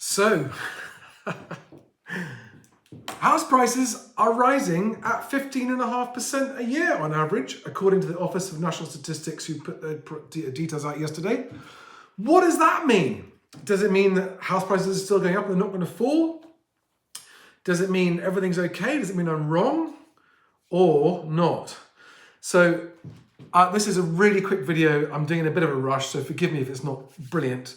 So, house prices are rising at 15.5% a year on average, according to the Office of National Statistics, who put the details out yesterday. What does that mean? Does it mean that house prices are still going up and they're not going to fall? Does it mean everything's okay? Does it mean I'm wrong or not? So this is a really quick video. I'm doing in a bit of a rush, so forgive me if it's not brilliant.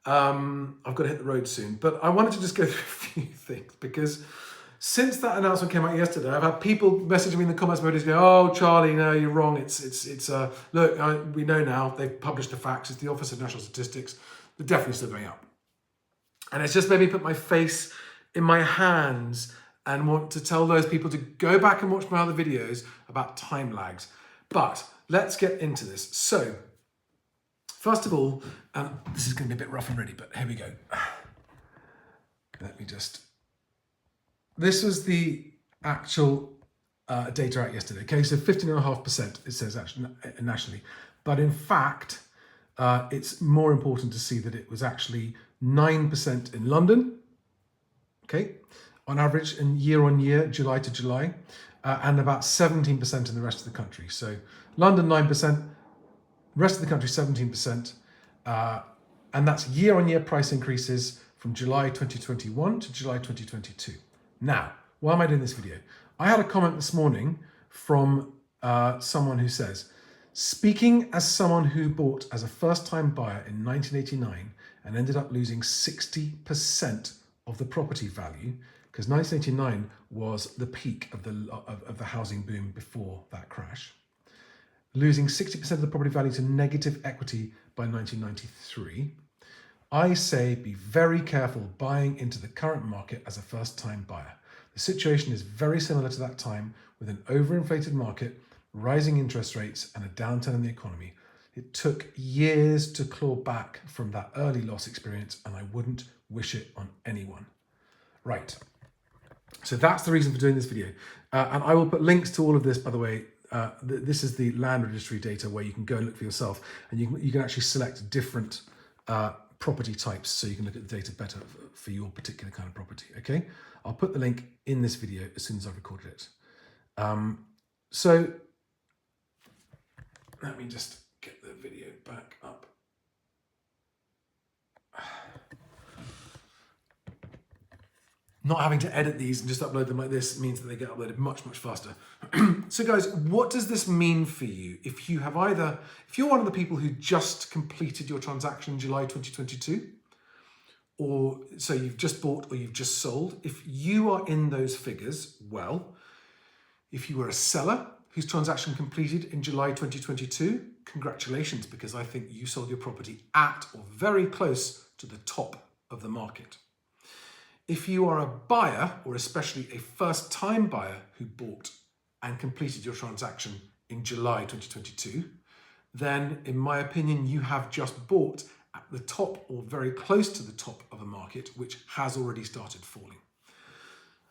I've got to hit the road soon, but I wanted to just go through a few things because since that announcement came out yesterday, I've had people messaging me in the comments mode going, "Oh, Charlie, no, you're wrong. Look, we know now. They've published the facts. It's the Office of National Statistics. They're definitely still going up." And it's just made me put my face in my hands and want to tell those people to go back and watch my other videos about time lags. But let's get into this. So, first of all, this is going to be a bit rough and ready, but here we go. Let me just... This was the actual data out yesterday. Okay, so 15.5% it says actually nationally. But in fact, it's more important to see that it was actually 9% in London, okay, on average, and year on year, July to July, and about 17% in the rest of the country. So London 9%, rest of the country 17%, and that's year on year price increases from July 2021 to July 2022. Now, why am I doing this video? I had a comment this morning from someone who says, speaking as someone who bought as a first-time buyer in 1989 and ended up losing 60% of the property value, because 1989 was the peak of the housing boom before that crash, losing 60% of the property value to negative equity by 1993. I say be very careful buying into the current market as a first-time buyer. The situation is very similar to that time, with an overinflated market, rising interest rates, and a downturn in the economy. It took years to claw back from that early loss experience, and I wouldn't wish it on anyone. Right. So that's the reason for doing this video. And I will put links to all of this, by the way. This is the land registry data where you can go and look for yourself, and you can actually select different property types so you can look at the data better for your particular kind of property, okay? I'll put the link in this video as soon as I've recorded it. So let me just get the video back up. Not having to edit these and just upload them like this means that they get uploaded much, much faster. So guys, what does this mean for you if you're one of the people who just completed your transaction in July 2022, or so you've just bought or you've just sold? If you are in those figures, well, if you were a seller whose transaction completed in July 2022, congratulations, because I think you sold your property at or very close to the top of the market. If you are a buyer, or especially a first-time buyer who bought and completed your transaction in July 2022, then in my opinion, you have just bought at the top or very close to the top of a market which has already started falling.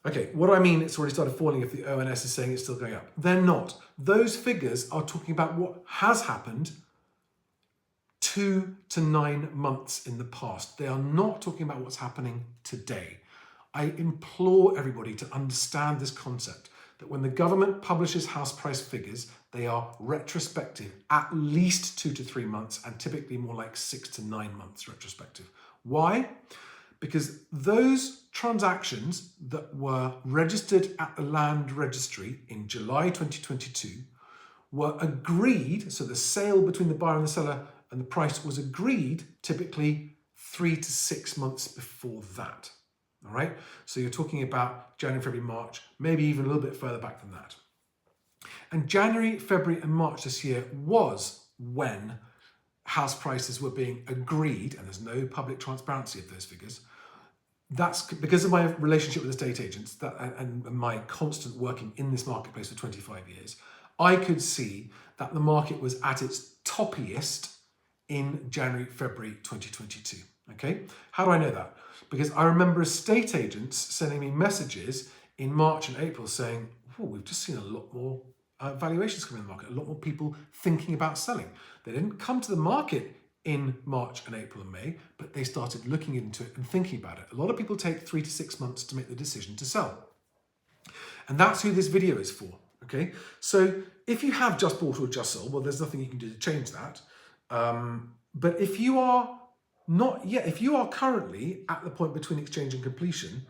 Okay, what do I mean it's already started falling if the ONS is saying it's still going up? They're not. Those figures are talking about what has happened 2 to 9 months in the past. They are not talking about what's happening today. I implore everybody to understand this concept, that when the government publishes house price figures, they are retrospective, at least 2 to 3 months, and typically more like 6 to 9 months retrospective. Why? Because those transactions that were registered at the Land Registry in July 2022 were agreed, so the sale between the buyer and the seller and the price was agreed typically 3 to 6 months before that. All right, so you're talking about January, February, March, maybe even a little bit further back than that. And January, February and March this year was when house prices were being agreed, and there's no public transparency of those figures. That's because of my relationship with estate agents and my constant working in this marketplace for 25 years. I could see that the market was at its toppiest in January, February 2022. Okay, how do I know that? Because I remember estate agents sending me messages in March and April saying, oh, we've just seen a lot more valuations coming in the market, a lot more people thinking about selling. They didn't come to the market in March and April and May, but they started looking into it and thinking about it. A lot of people take 3 to 6 months to make the decision to sell. And that's who this video is for, okay? So if you have just bought or just sold, well, there's nothing you can do to change that. But if you are not yet, if you are currently at the point between exchange and completion,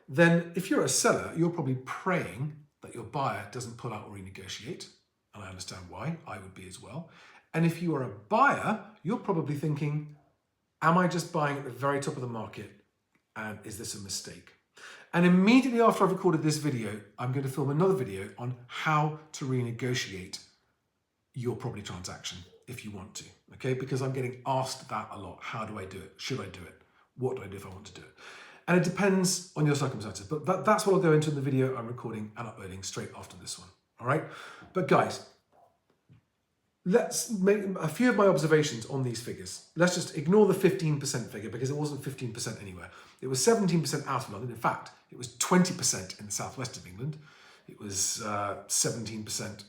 then if you're a seller, you're probably praying that your buyer doesn't pull out or renegotiate. And I understand why, I would be as well. And if you are a buyer, you're probably thinking, am I just buying at the very top of the market? And is this a mistake? And immediately after I've recorded this video, I'm going to film another video on how to renegotiate your property transaction if you want to, okay? Because I'm getting asked that a lot. How do I do it? Should I do it? What do I do if I want to do it? And it depends on your circumstances, but that's what I'll go into in the video I'm recording and uploading straight after this one, all right? But guys, let's make a few of my observations on these figures. Let's just ignore the 15% figure because it wasn't 15% anywhere. It was 17% out of London. In fact, it was 20% in the southwest of England. It was 17%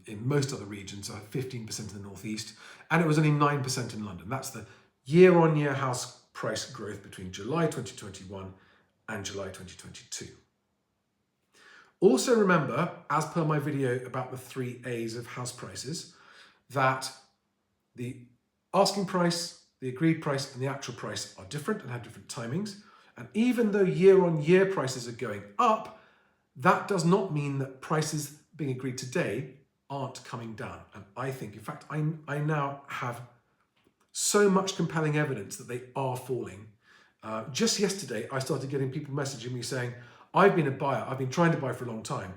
in most other regions, 15% in the northeast, and it was only 9% in London. That's the year-on-year house price growth between July 2021 and July 2022. Also remember, as per my video about the 3 A's of house prices, that the asking price, the agreed price, and the actual price are different and have different timings. And even though year-on-year prices are going up, that does not mean that prices being agreed today aren't coming down. And I think, in fact, I now have so much compelling evidence that they are falling. Just yesterday, I started getting people messaging me saying, I've been a buyer, I've been trying to buy for a long time.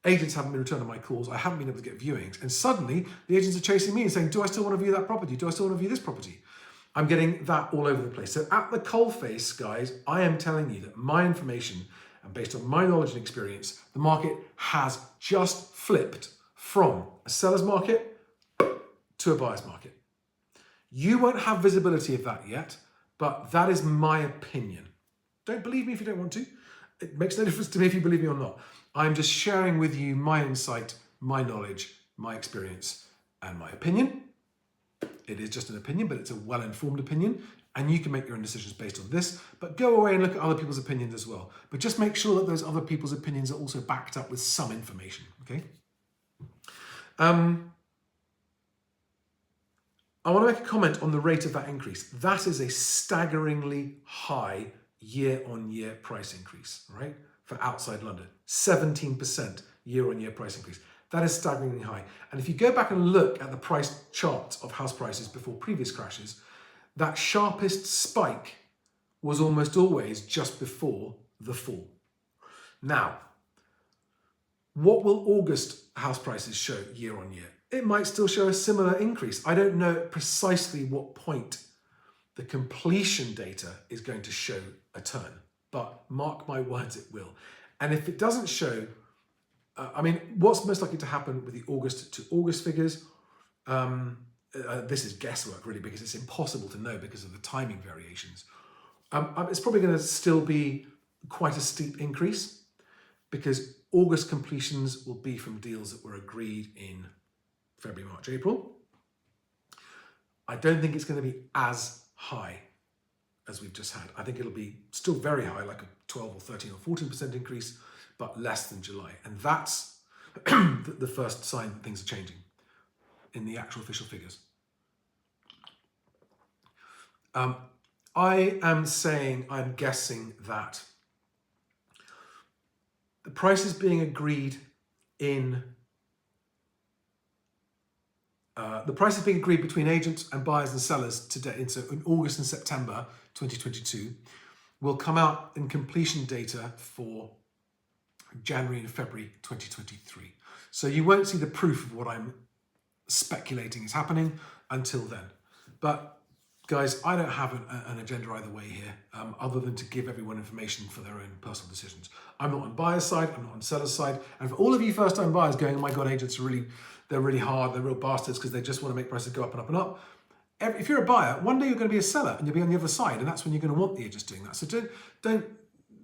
Agents haven't been returning my calls, I haven't been able to get viewings. And suddenly, the agents are chasing me and saying, do I still want to view that property? Do I still want to view this property? I'm getting that all over the place. So at the coalface, guys, I am telling you that my information, and based on my knowledge and experience, the market has just flipped from a seller's market to a buyer's market. You won't have visibility of that yet, but that is my opinion. Don't believe me if you don't want to. It makes no difference to me if you believe me or not. I'm just sharing with you my insight, my knowledge, my experience, and my opinion. It is just an opinion, but it's a well-informed opinion, and you can make your own decisions based on this, but go away and look at other people's opinions as well. But just make sure that those other people's opinions are also backed up with some information, okay? I want to make a comment on the rate of that increase. That is a staggeringly high year-on-year price increase, right? For outside London, 17% year-on-year price increase. That is staggeringly high. And if you go back and look at the price charts of house prices before previous crashes, that sharpest spike was almost always just before the fall. Now, what will August house prices show year on year? It might still show a similar increase. I don't know precisely what point the completion data is going to show a turn, but mark my words, it will. And if it doesn't show, what's most likely to happen with the August to August figures? This is guesswork really, because it's impossible to know because of the timing variations. It's probably going to still be quite a steep increase because August completions will be from deals that were agreed in February, March, April. I don't think it's going to be as high as we've just had. I think it'll be still very high, like a 12 or 13 or 14% increase, but less than July. And that's the first sign that things are changing in the actual official figures. I'm guessing that the prices being agreed in the prices being agreed between agents and buyers and sellers today, so in August and September 2022, will come out in completion data for January and February 2023. So you won't see the proof of what I'm speculating is happening until then. But guys, I don't have an agenda either way here, other than to give everyone information for their own personal decisions. I'm not on buyer's side, I'm not on seller's side. And for all of you first-time buyers going, oh my God, agents are they're really hard, they're real bastards because they just want to make prices go up and up and up. If you're a buyer, one day you're going to be a seller and you'll be on the other side, and that's when you're going to want the agents doing that. So don't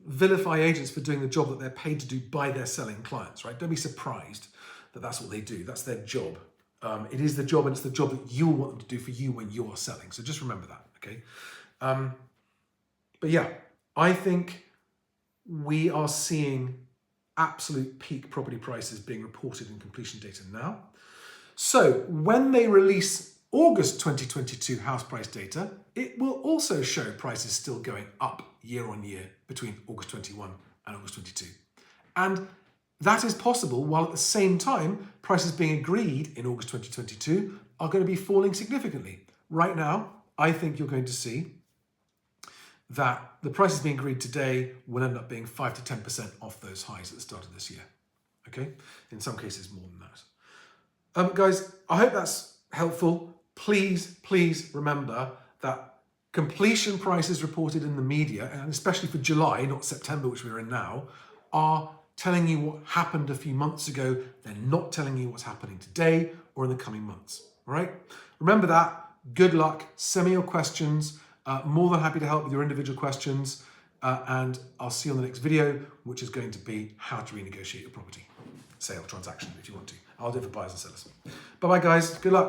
vilify agents for doing the job that they're paid to do by their selling clients, right? Don't be surprised that that's what they do. That's their job. It is the job, and it's the job that you want them to do for you when you're selling. So just remember that, okay? But yeah, I think we are seeing absolute peak property prices being reported in completion data now. So when they release August 2022 house price data, it will also show prices still going up year on year between August 21 and August 22. And that is possible while at the same time, prices being agreed in August 2022 are going to be falling significantly. Right now, I think you're going to see that the prices being agreed today will end up being 5 to 10% off those highs at the start of this year. Okay? In some cases, more than that. Guys, I hope that's helpful. Please remember that completion prices reported in the media, and especially for July, not September, which we're in now, are telling you what happened a few months ago. They're not telling you what's happening today or in the coming months. All right? Remember that. Good luck. Send me your questions. More than happy to help with your individual questions. And I'll see you on the next video, which is going to be how to renegotiate your property sale transaction if you want to. I'll do it for buyers and sellers. Bye-bye, guys. Good luck.